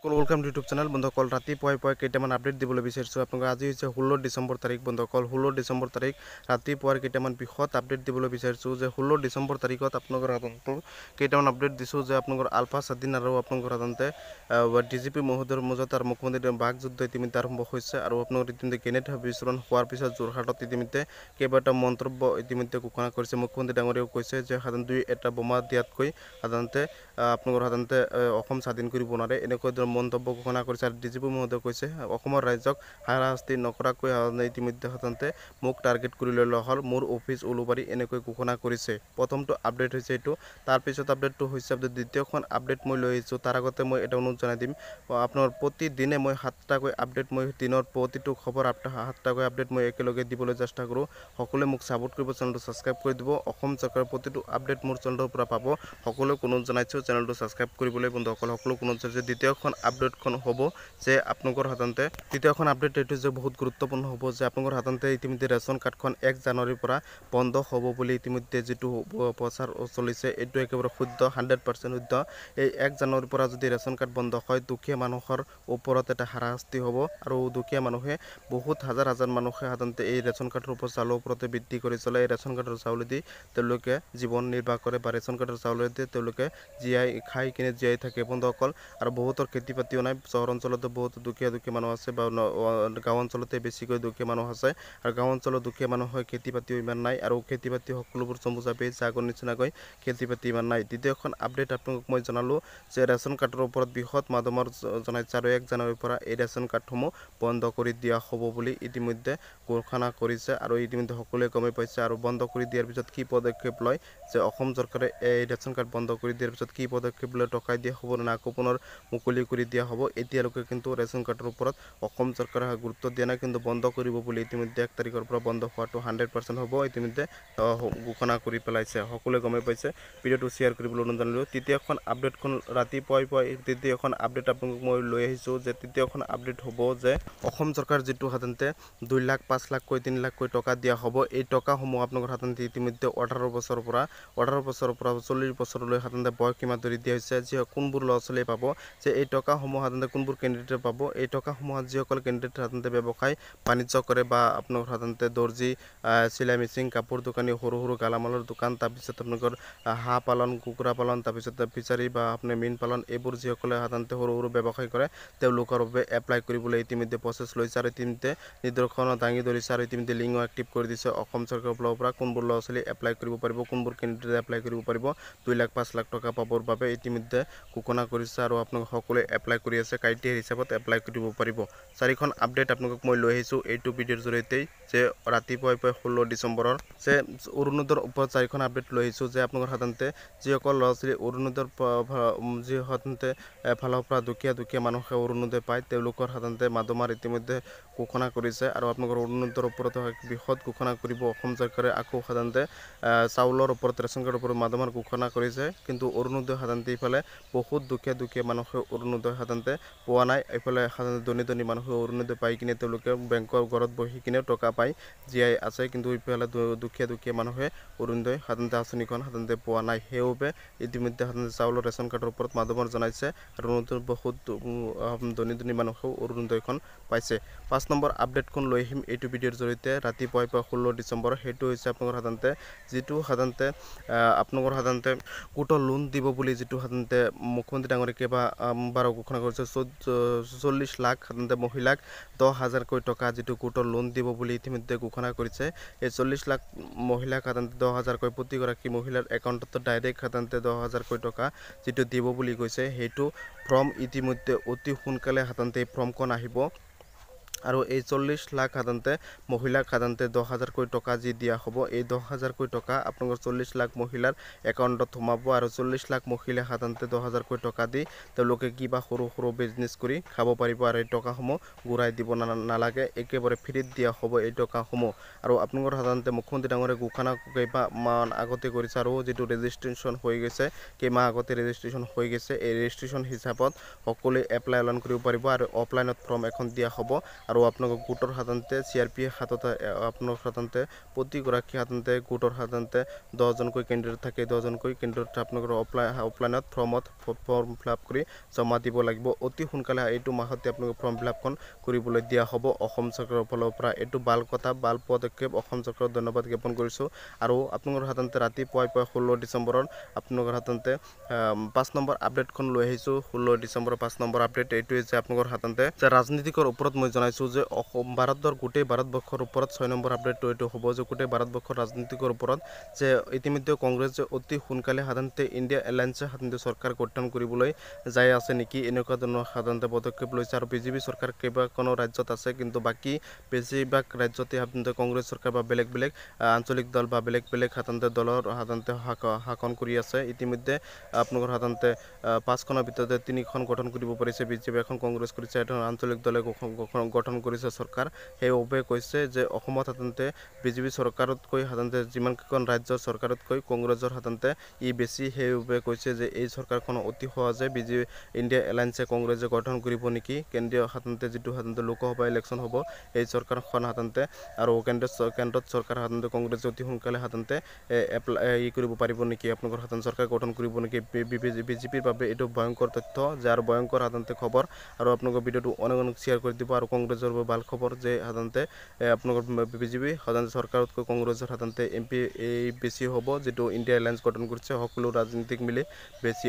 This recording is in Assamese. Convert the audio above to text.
ওয়েলকাম টু ইউটিউব চেনেল বন্ধুসকল ৰাতিপুৱাই কেইটামান আপডেট দিবলৈ বিচাৰিছোঁ আপোনালোকক। আজি হৈছে 16 ডিচেম্বৰ তাৰিখ বন্ধুসকল। 16 ডিচেম্বৰ তাৰিখ ৰাতিপুৱাৰ কেইটামান বিষয়ত আপডেট দিবলৈ বিচাৰিছোঁ যে 16 ডিচেম্বৰ তাৰিখত আপোনালোকৰ সাধাৰণতে কেইটামান আপডেট দিছোঁ যে আপোনালোকৰ আলফা স্বাধীন আৰু আপোনালোকৰ সাধাৰণতে ডিজিপি মহোদয়ৰ মাজত আৰু মুখ্যমন্ত্ৰীৰ বাকযুদ্ধ ইতিমধ্যে আৰম্ভ হৈছে আৰু আপোনালোকৰ ইতিমধ্যে গ্ৰেনেড বিস্ফোৰণ হোৱাৰ পিছত যোৰহাটত ইতিমধ্যে কেইবাটাও মন্তব্য ইতিমধ্যে ঘোষণা কৰিছে। মুখ্যমন্ত্ৰী ডাঙৰীয়াও কৈছে যে সাধাৰণতে এটা বোমা দিয়াতকৈ সাধাৰণতে আপোনালোকৰ সাধাৰণতে অসম স্বাধীন কৰিব নোৱাৰে এনেকৈ মন্তব্য ঘোষণা কৰিছে। আৰু ডিজিপি মহোদয়ে কৈছে অসমৰ ৰাইজক হাৰাশাস্তি নকৰাকৈ ইতিমধ্যে সাধাৰণতে মোক টাৰ্গেট কৰি লৈ লোৱা হ'ল, মোৰ অফিচ উলুবাৰী এনেকৈ ঘোষণা কৰিছে। প্ৰথমটো আপডেট হৈছে এইটো। তাৰপিছত আপডেটটো হৈছে দ্বিতীয়খন আপডেট মই লৈ আহিছোঁ। তাৰ আগতে মই এটা অনুৰোধ জনাই দিম, আপোনাৰ প্ৰতিদিনে মই 7টাকৈ আপডেট, মই দিনৰ প্ৰতিটো খবৰ 7টাকৈ আপডেট মই একেলগে দিবলৈ চেষ্টা কৰোঁ। সকলোৱে মোক ছাপোৰ্ট কৰিব, চেনেলটো ছাবস্ক্ৰাইব কৰি দিব। অসম চৰকাৰৰ প্ৰতিটো আপডেট মোৰ চেনেলৰ পৰা পাব। সকলোৱে অনুৰোধ জনাইছোঁ চেনেলটো ছাবস্ক্ৰাইব কৰিবলৈ বন্ধুসকল। সকলো অনুৰোধ জনাইছোঁ। দ্বিতীয়খন আপডেটখন হ'ব যে আপোনালোকৰ সাধাৰণতে দ্বিতীয়খন আপডেট এইটো যে বহুত গুৰুত্বপূৰ্ণ হ'ব যে আপোনালোকৰ সাধাৰণতে ইতিমধ্যে ৰেচন কাৰ্ডখন 1 জানুৱাৰীৰ পৰা বন্ধ হ'ব বুলি ইতিমধ্যে যিটো প্ৰচাৰ চলিছে এইটো একেবাৰে শুদ্ধ, 100% শুদ্ধ। এই 1 জানুৱাৰীৰ পৰা যদি ৰেচন কাৰ্ড বন্ধ হয় দুখীয়া মানুহৰ ওপৰত এটা হাৰাশাস্তি হ'ব আৰু দুখীয়া মানুহে বহুত হাজাৰ মানুহে সাধাৰণতে এই ৰেচন কাৰ্ডৰ ওপৰত চাউলৰ ওপৰতে বৃদ্ধি কৰি চলে। এই ৰেচন কাৰ্ডৰ চাউলেদি তেওঁলোকে জীৱন নিৰ্বাহ কৰে বা ৰেচন কাৰ্ডৰ চাউলেদি তেওঁলোকে খাই কিনে জীয়াই থাকে বন্ধুসকল। আৰু বহুতৰ খেতি বাতিও নাই। চহৰ অঞ্চলতো বহুত দুখীয়া মানুহ আছে বা গাঁও অঞ্চলতে বেছিকৈ দুখীয়া মানুহ আছে। আৰু গাঁও অঞ্চলত দুখীয়া মানুহৰ খেতি বাতিও ইমান নাই আৰু খেতি বাতি সকলোবোৰ চমুচা পেজ আগৰ নিচিনাকৈ খেতি বাতি ইমান নাই। দ্বিতীয়খন আপডেট আপোনালোকক মই জনালোঁ যে ৰেচন কাৰ্ডৰ ওপৰত বৃহৎ মাধমৰ জনাইছে আৰু 1 জানুৱাৰীৰ পৰা এই ৰেচন কাৰ্ডসমূহ বন্ধ কৰি দিয়া হ'ব বুলি ইতিমধ্যে ঘোষণা কৰিছে আৰু ইতিমধ্যে সকলোৱে গমেই পাইছে। আৰু বন্ধ কৰি দিয়াৰ পিছত কি পদক্ষেপ লয়, যে অসম চৰকাৰে এই ৰেচন কাৰ্ড বন্ধ কৰি দিয়াৰ পিছত কি পদক্ষেপ লৈ টকাই দিয়া হ'ব নে আকৌ পুনৰ মুকলি কৰি দিয়া হ'ব, এতিয়ালৈকে কিন্তু ৰেচন কাৰ্ডৰ ওপৰত অসম চৰকাৰে গুৰুত্ব দিয়া নাই। কিন্তু বন্ধ কৰিব বুলি ইতিমধ্যে 1 তাৰিখৰ পৰা বন্ধ হোৱাটো 100% হ'ব ইতিমধ্যে ঘোষণা কৰি পেলাইছে। সকলোৱে গমেই পাইছে। ভিডিঅ'টো শ্বেয়াৰ কৰিবলৈ অনুৰোধ জনালোঁ। তৃতীয়খন আপডেটখন ৰাতিপুৱাই তৃতীয়খন আপডেট আপোনালোকক মই লৈ আহিছোঁ যে তৃতীয়খন আপডেট হ'ব যে অসম চৰকাৰ যিটো সাধাৰণতে 2 লাখ 5 লাখকৈ 3 লাখকৈ টকা দিয়া হ'ব, এই টকাসমূহ আপোনালোকৰ সাধাৰণতে ইতিমধ্যে 18 বছৰৰ পৰা 40 বছৰলৈ সাধাৰণতে বয়স সীমা ধৰি দিয়া হৈছে। যি কোনবোৰ ল'ৰা ছোৱালীয়ে পাব, যে এই টকাসমূহ সাধাৰণতে কোনবোৰ কেণ্ডিডেটে পাব, এই টকাসমূহ যিসকল কেণ্ডিডেট সাধাৰণতে ব্যৱসায় বাণিজ্য কৰে বা আপোনালোকৰ সাধাৰণতে দৰ্জি, চিলাই মেচিন, কাপোৰ দোকানী, সৰু গেলামালৰ দোকান, তাৰপিছত আপোনালোকৰ হাঁহ পালন, কুকুৰা পালন, তাৰপিছত ফিচাৰী বা আপোনাৰ মীন পালন, এইবোৰ যিসকলে সাধাৰণতে সৰু ব্যৱসায় কৰে তেওঁলোকৰ বাবে এপ্লাই কৰিবলৈ ইতিমধ্যে প্ৰচেছ লৈছে আৰু ইতিমধ্যে নিদৰ্শন দাঙি ধৰিছে আৰু ইতিমধ্যে লিংক এক্টিভ কৰি দিছে অসম চৰকাৰৰ ফালৰ পৰা। কোনবোৰ ল'ৰা ছোৱালী এপ্লাই কৰিব পাৰিব, কোনবোৰ কেণ্ডিডেট এপ্লাই কৰিব পাৰিব 2 লাখ 5 লাখ টকা পাবৰ বাবে ইতিমধ্যে ঘোষণা কৰিছে আৰু আপোনালোক সকলোৱে এপ্লাই কৰি আছে। ক্ৰাইটেৰিয়া হিচাপত এপ্লাই কৰিব পাৰিব। 4খন আপডেট আপোনালোকক মই লৈ আহিছোঁ এইটো ভিডিঅ'ৰ জৰিয়তে যে ৰাতিপুৱাই 16 ডিচেম্বৰৰ যে অৰুণোদয়ৰ ওপৰত 4খন আপডেট লৈ আহিছোঁ যে আপোনালোকৰ সাধাৰণতে যিসকল ল'ৰা ছোৱালী অৰুণোদয়ৰ যি সাধাৰণতে ফালৰ পৰা দুখীয়া মানুহে অৰুণোদয় পায় তেওঁলোকৰ সাধাৰণতে মাধমাৰ ইতিমধ্যে ঘোষণা কৰিছে আৰু আপোনালোকৰ অৰুণোদয়ৰ ওপৰত বৃহৎ ঘোষণা কৰিব অসম চৰকাৰে। আকৌ সাধাৰণতে চাউলৰ ওপৰত ৰেচন কাৰ্ডৰ ওপৰত মাধমাৰ ঘোষণা কৰিছে, কিন্তু অৰুণোদয় সাধাৰণতে ইফালে বহুত দুখীয়া মানুহে অৰুণোদয় সাধাৰণতে পোৱা নাই। এইফালে সাধাৰণতে ধনী মানুহে অৰুণোদয় পাই কিনে তেওঁলোকে বেংকৰ ঘৰত বহি কিনে টকা পাই জীয়াই আছে, কিন্তু ইফালে দুখীয়া মানুহে অৰুণোদয় সাধাৰণতে আঁচনিখন সাধাৰণতে পোৱা নাই। সেইবাবে ইতিমধ্যে সাধাৰণতে চাউলৰ ৰেচন কাৰ্ডৰ ওপৰত মাধমৰ জনাইছে আৰু বহুত ধনী মানুহেও অৰুণোদয়খন পাইছে। 5 নম্বৰ আপডেটখন লৈ আহিম এইটো ভিডিঅ'ৰ জৰিয়তে ৰাতিপুৱাই 16 ডিচেম্বৰ। সেইটো হৈছে আপোনালোকৰ সাধাৰণতে যিটো সাধাৰণতে আপোনালোকৰ সাধাৰণতে গোটৰ লোন দিব বুলি যিটো সাধাৰণতে মুখ্যমন্ত্ৰী ডাঙৰীয়া কেইবাবাৰ ঘোষণা কৰিছে। 40 লাখ সাধাৰণতে মহিলাক 10,000কৈ টকা যিটো গোটৰ লোন দিব বুলি ইতিমধ্যে ঘোষণা কৰিছে। এই 40 লাখ মহিলাক সাধাৰণতে 10,000কৈ প্ৰতিগৰাকী মহিলাৰ একাউণ্টত ডাইৰেক্ট সাধাৰণতে 10,000কৈ টকা যিটো দিব বুলি কৈছে। সেইটো ফৰ্ম ইতিমধ্যে অতি সোনকালে সাধাৰণতে এই ফৰ্মখন আহিব আৰু এই 40 লাখ সাধাৰণতে মহিলাক সাধাৰণতে 10,000কৈ টকা যি দিয়া হ'ব, এই 10,000কৈ টকা আপোনালোকৰ 40 লাখ মহিলাৰ একাউণ্টত সোমাব আৰু 40 লাখ মহিলাই সাধাৰণতে 10,000কৈ টকা দি তেওঁলোকে কিবা সৰু বিজনেছ কৰি খাব পাৰিব আৰু এই টকাসমূহ ঘূৰাই দিব নালাগে, একেবাৰে ফ্ৰীত দিয়া হ'ব এই টকাসমূহ। আৰু আপোনালোকৰ সাধাৰণতে মুখ্যমন্ত্ৰী ডাঙৰীয়া ঘোষণা কেইমাহমান আগতে কৰিছে আৰু যিটো ৰেজিষ্ট্ৰেশ্যন হৈ গৈছে, কেইমাহ আগতে ৰেজিষ্ট্ৰেশ্যন হৈ গৈছে, এই ৰেজিষ্ট্ৰেশ্যন হিচাপত সকলোৱে এপ্লাই অনলাইন কৰিব পাৰিব আৰু অফলাইনত ফৰ্ম এখন দিয়া হ'ব আৰু আপোনালোকৰ গোটৰ সাধাৰণতে CRP হাততে আপোনালোকৰ সাধাৰণতে প্ৰতিগৰাকী সাধাৰণতে গোটৰ সাধাৰণতে 10জনকৈ কেণ্ডিডেট থাকে 10জনকৈ কেণ্ডিডেট আপোনালোকৰ অফলাইনত ফৰ্ম ফিলআপ কৰি জমা দিব লাগিব অতি সোনকালে এইটো মাহতে আপোনালোকৰ ফৰ্ম ফিলআপখন কৰিবলৈ দিয়া হ'ব অসম চৰকাৰৰ ফালৰ পৰা এইটো বাল পদক্ষেপ অসম চৰকাৰক ধন্যবাদ জ্ঞাপন কৰিছোঁ আৰু আপোনালোকৰ সাধাৰণতে ৰাতিপুৱাই 16 ডিচেম্বৰত আপোনালোকৰ সাধাৰণতে 5 নম্বৰ আপডেটখন লৈ আহিছোঁ 16 ডিচেম্বৰৰ 5 নম্বৰ আপডেট এইটো হৈছে আপোনালোকৰ সাধাৰণতে যে ৰাজনীতিকৰ ওপৰত মই জনাইছোঁ যে গোটেই ভাৰতবৰ্ষৰ ওপৰত 6 নম্বৰ আপডেটটো এইটো হ'ব যে গোটেই ভাৰতবৰ্ষৰ ৰাজনীতিকৰ ওপৰত যে ইতিমধ্যে কংগ্ৰেছ যে অতি সোনকালে সাধাৰণতে ইণ্ডিয়া এলায়েন্সে সাধাৰণতে চৰকাৰ গঠন কৰিবলৈ যাই আছে নেকি এনেকুৱা ধৰণৰ সাধাৰণতে পদক্ষেপ লৈছে আৰু বিজেপি চৰকাৰ কেইবাখনো ৰাজ্যত আছে কিন্তু বাকী বেছিভাগ ৰাজ্যতে সাধাৰণতে কংগ্ৰেছ চৰকাৰ বা বেলেগ আঞ্চলিক দল বা বেলেগ সাধাৰণতে দলৰ সাধাৰণতে শাসন কৰি আছে ইতিমধ্যে আপোনালোকৰ সাধাৰণতে 5খনৰ ভিতৰতে 3খন গঠন কৰিব পাৰিছে বিজেপি এখন কংগ্ৰেছ কৰিছে এখন আঞ্চলিক দলে গঠন কৰিছে চৰকাৰ সেইবাবে কৈছে যে অসমত সাধাৰণতে বিজেপি চৰকাৰতকৈ সাধাৰণতে যিমানকেইখন ৰাজ্যৰ চৰকাৰতকৈ কংগ্ৰেছৰ সাধাৰণতে বেছি সেইবাবে কৈছে যে এই চৰকাৰখন অতি সহজে ইণ্ডিয়া এলায়েন্সে কংগ্ৰেছে গঠন কৰিব নেকি কেন্দ্ৰীয় সাধাৰণতে যিটো সাধাৰণতে লোকসভা ইলেকশ্যন হ'ব এই চৰকাৰখন সাধাৰণতে আৰু কেন্দ্ৰত চৰকাৰ সাধাৰণতে কংগ্ৰেছে অতি সোনকালে সাধাৰণতে কৰিব পাৰিব নেকি আপোনালোকৰ সাধাৰণ চৰকাৰ গঠন কৰিব নেকি বিজেপিৰ বাবে এইটো ভয়ংকৰ তথ্য যাৰ ভয়ংকৰ সাধাৰণতে খবৰ আৰু আপোনালোকৰ ভিডিঅ'টো অনেক শ্বেয়াৰ কৰি দিব আৰু কংগ্ৰেছৰ ভাল খবৰ যে সাধাৰণতে আপোনালোকৰ বিজেপি সাধাৰণতে চৰকাৰতকৈ কংগ্ৰেছৰ সাধাৰণতে MP বেছি হ'ব যিটো ইণ্ডিয়া এলায়েন্স গঠন কৰিছে সকলো ৰাজনীতিক মিলি বেছি